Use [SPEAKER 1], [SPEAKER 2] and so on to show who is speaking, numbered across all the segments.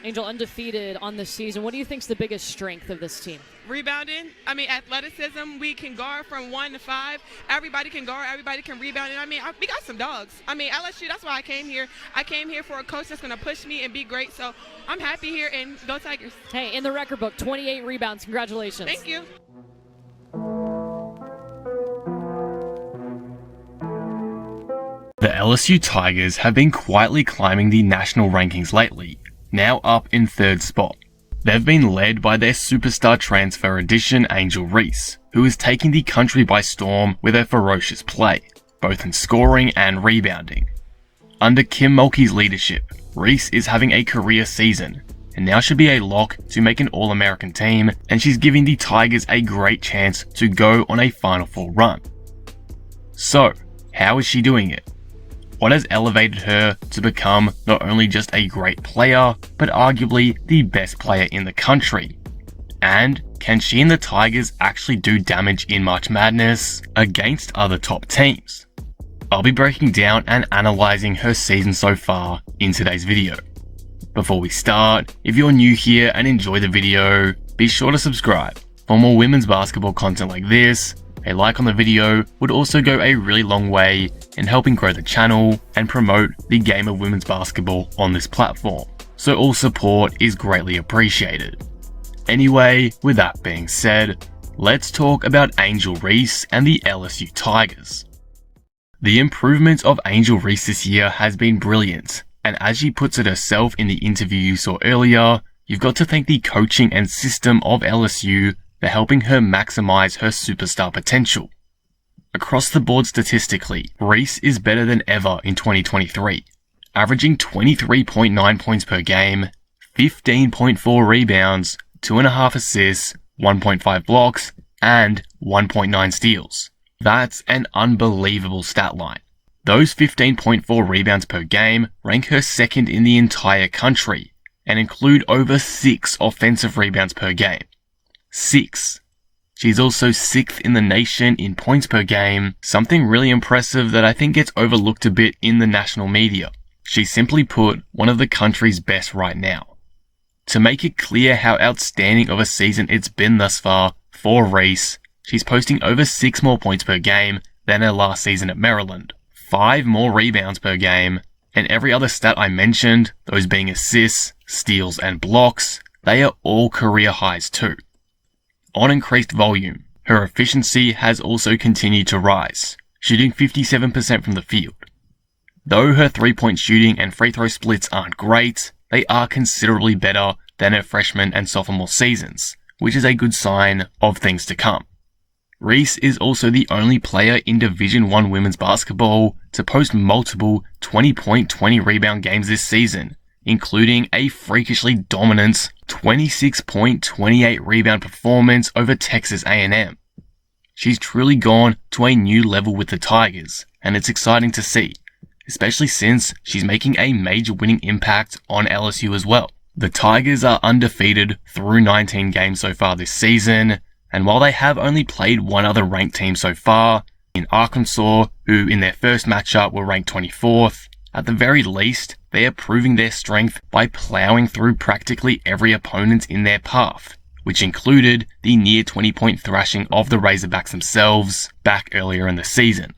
[SPEAKER 1] Angel, undefeated on the season. What do you think is the biggest strength of this team?
[SPEAKER 2] Rebounding. I mean, athleticism. We can guard from 1 to 5. Everybody can guard. Everybody can rebound. And I mean, we got some dogs. I mean, LSU, that's why I came here. I came here for a coach that's going to push me and be great. So I'm happy here, and go Tigers.
[SPEAKER 1] Hey, in the record book, 28 rebounds. Congratulations.
[SPEAKER 2] Thank you.
[SPEAKER 3] The LSU Tigers have been quietly climbing the national rankings lately, now up in 3rd spot. They've been led by their superstar transfer addition Angel Reese, who is taking the country by storm with her ferocious play, both in scoring and rebounding. Under Kim Mulkey's leadership, Reese is having a career season, and now should be a lock to make an All-American team, and she's giving the Tigers a great chance to go on a Final Four run. So, how is she doing it? What has elevated her to become not only just a great player, but arguably the best player in the country? And can she and the Tigers actually do damage in March Madness against other top teams? I'll be breaking down and analysing her season so far in today's video. Before we start, if you're new here and enjoy the video, be sure to subscribe. For more women's basketball content like this, a like on the video would also go a really long way in helping grow the channel and promote the game of women's basketball on this platform, so all support is greatly appreciated. Anyway, with that being said, let's talk about Angel Reese and the LSU Tigers. The improvement of Angel Reese this year has been brilliant, and as she puts it herself in the interview you saw earlier, you've got to thank the coaching and system of LSU for helping her maximize her superstar potential. Across the board statistically, Reese is better than ever in 2023, averaging 23.9 points per game, 15.4 rebounds, 2.5 assists, 1.5 blocks, and 1.9 steals. That's an unbelievable stat line. Those 15.4 rebounds per game rank her 2nd in the entire country, and include over 6 offensive rebounds per game. 6. She's also 6th in the nation in points per game, something really impressive that I think gets overlooked a bit in the national media. She's simply put one of the country's best right now. To make it clear how outstanding of a season it's been thus far for Reese, she's posting over 6 more points per game than her last season at Maryland, 5 more rebounds per game, and every other stat I mentioned, those being assists, steals, and blocks, they are all career highs too. On increased volume, her efficiency has also continued to rise, shooting 57% from the field. Though her 3-point shooting and free throw splits aren't great, they are considerably better than her freshman and sophomore seasons, which is a good sign of things to come. Reese is also the only player in Division I women's basketball to post multiple 20-point, 20-rebound games this season, including a freakishly dominant 26-point, 28-rebound performance over Texas A&M. She's truly gone to a new level with the Tigers, and it's exciting to see, especially since she's making a major winning impact on LSU as well. The Tigers are undefeated through 19 games so far this season, and while they have only played one other ranked team so far, in Arkansas, who in their first matchup were ranked 24th, at the very least, they are proving their strength by plowing through practically every opponent in their path, which included the near 20-point thrashing of the Razorbacks themselves back earlier in the season.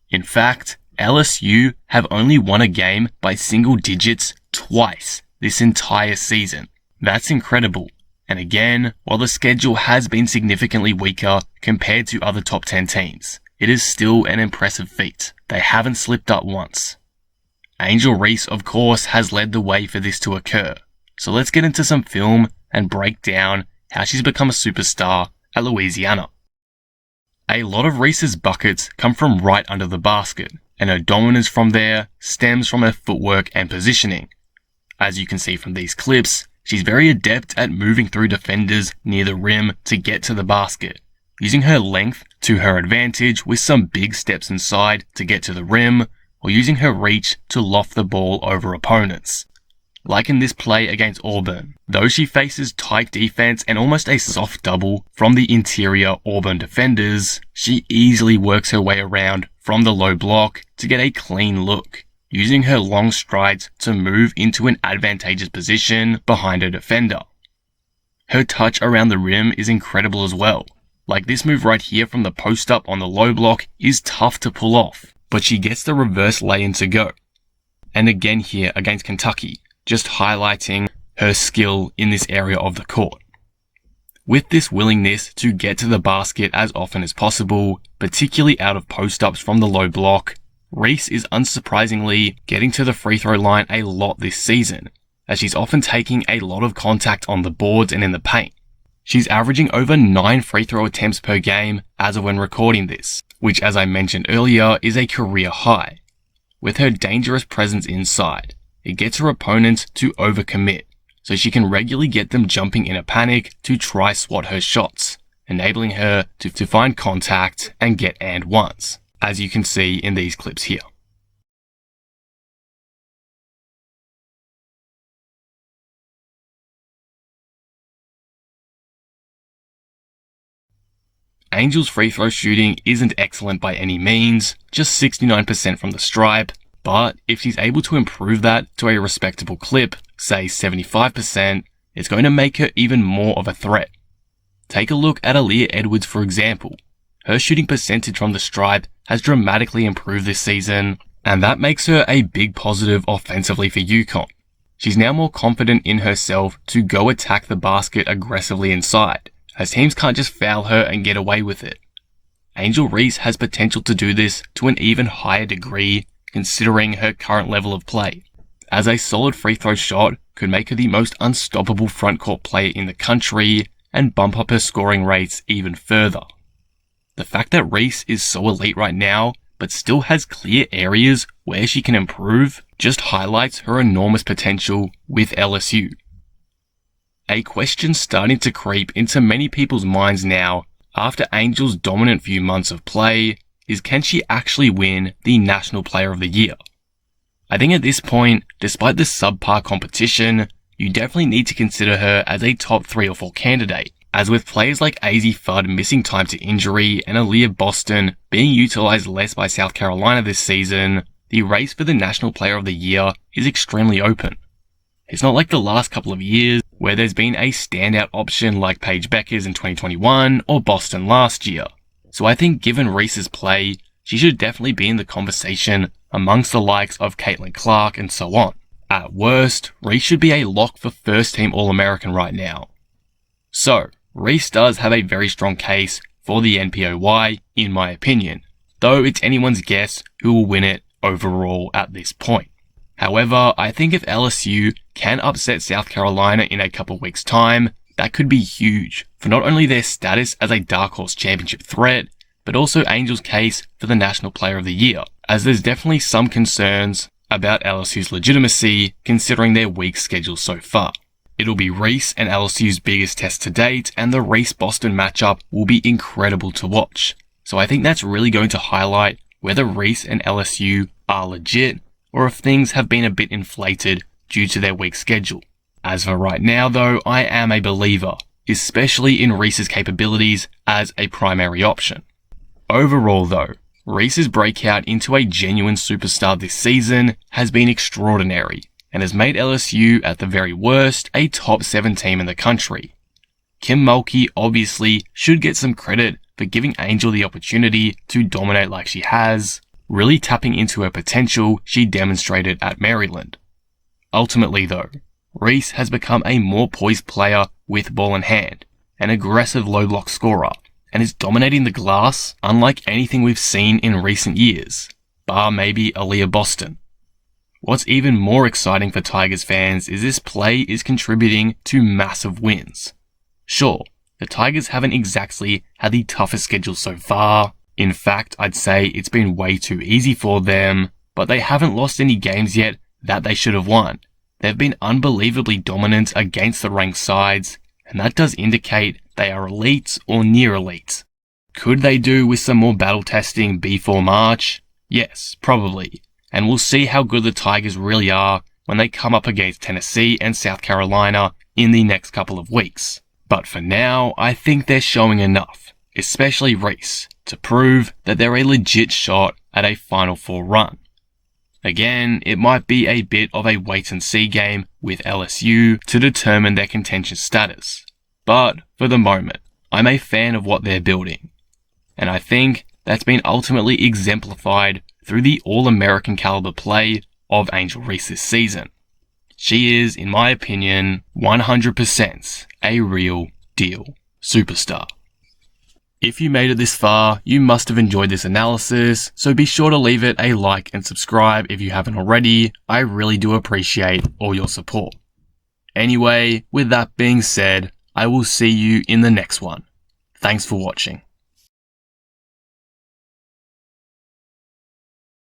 [SPEAKER 3] In fact, LSU have only won a game by single digits twice this entire season. That's incredible. And again, while the schedule has been significantly weaker compared to other top 10 teams, it is still an impressive feat. They haven't slipped up once. Angel Reese, of course, has led the way for this to occur. So let's get into some film and break down how she's become a superstar at Louisiana. A lot of Reese's buckets come from right under the basket, and her dominance from there stems from her footwork and positioning. As you can see from these clips, she's very adept at moving through defenders near the rim to get to the basket, using her length to her advantage with some big steps inside to get to the rim, or using her reach to loft the ball over opponents. Like in this play against Auburn, though she faces tight defense and almost a soft double from the interior Auburn defenders, she easily works her way around from the low block to get a clean look, using her long strides to move into an advantageous position behind her defender. Her touch around the rim is incredible as well. Like this move right here from the post up on the low block is tough to pull off, but she gets the reverse lay-in to go. And again here against Kentucky, just highlighting her skill in this area of the court. With this willingness to get to the basket as often as possible, particularly out of post-ups from the low block, Reese is unsurprisingly getting to the free throw line a lot this season, as she's often taking a lot of contact on the boards and in the paint. She's averaging over 9 free throw attempts per game as of when recording this, which as I mentioned earlier is a career high. With her dangerous presence inside, it gets her opponents to overcommit, so she can regularly get them jumping in a panic to try swat her shots, enabling her to find contact and get and ones, as you can see in these clips here. Angel's free throw shooting isn't excellent by any means, just 69% from the stripe, but if she's able to improve that to a respectable clip, say 75%, it's going to make her even more of a threat. Take a look at Aaliyah Edwards for example. Her shooting percentage from the stripe has dramatically improved this season, and that makes her a big positive offensively for UConn. She's now more confident in herself to go attack the basket aggressively inside, as teams can't just foul her and get away with it. Angel Reese has potential to do this to an even higher degree considering her current level of play, as a solid free throw shot could make her the most unstoppable frontcourt player in the country and bump up her scoring rates even further. The fact that Reese is so elite right now but still has clear areas where she can improve just highlights her enormous potential with LSU. A question starting to creep into many people's minds now after Angel's dominant few months of play is, can she actually win the National Player of the Year? I think at this point, despite the subpar competition, you definitely need to consider her as a top 3 or 4 candidate, as with players like AZ Fudd missing time to injury and Aaliyah Boston being utilised less by South Carolina this season, the race for the National Player of the Year is extremely open. It's not like the last couple of years where there's been a standout option like Paige Beckers in 2021 or Boston last year. So I think given Reese's play, she should definitely be in the conversation amongst the likes of Caitlin Clark and so on. At worst, Reese should be a lock for first team All-American right now. So, Reese does have a very strong case for the NPOY, in my opinion, though it's anyone's guess who will win it overall at this point. However, I think if LSU can upset South Carolina in a couple weeks' time, that could be huge for not only their status as a dark horse championship threat, but also Angel's case for the National Player of the Year, as there's definitely some concerns about LSU's legitimacy considering their weak schedule so far. It'll be Reese and LSU's biggest test to date, and the Reese-Boston matchup will be incredible to watch. So I think that's really going to highlight whether Reese and LSU are legit, or if things have been a bit inflated due to their weak schedule. As for right now though, I am a believer, especially in Reese's capabilities as a primary option. Overall though, Reese's breakout into a genuine superstar this season has been extraordinary, and has made LSU at the very worst a top 7 team in the country. Kim Mulkey obviously should get some credit for giving Angel the opportunity to dominate like she has, really tapping into her potential she demonstrated at Maryland. Ultimately though, Reese has become a more poised player with ball in hand, an aggressive low block scorer, and is dominating the glass unlike anything we've seen in recent years, bar maybe Aaliyah Boston. What's even more exciting for Tigers fans is this play is contributing to massive wins. Sure, the Tigers haven't exactly had the toughest schedule so far. In fact, I'd say it's been way too easy for them, but they haven't lost any games yet that they should have won. They've been unbelievably dominant against the ranked sides, and that does indicate they are elite or near elite. Could they do with some more battle testing before March? Yes, probably. And we'll see how good the Tigers really are when they come up against Tennessee and South Carolina in the next couple of weeks. But for now, I think they're showing enough, especially Reese, to prove that they're a legit shot at a Final Four run. Again, it might be a bit of a wait and see game with LSU to determine their contention status. But for the moment, I'm a fan of what they're building. And I think that's been ultimately exemplified through the All-American caliber play of Angel Reese this season. She is, in my opinion, 100% a real deal superstar. If you made it this far, you must have enjoyed this analysis, so be sure to leave it a like and subscribe if you haven't already. I really do appreciate all your support. Anyway, with that being said, I will see you in the next one. Thanks for watching.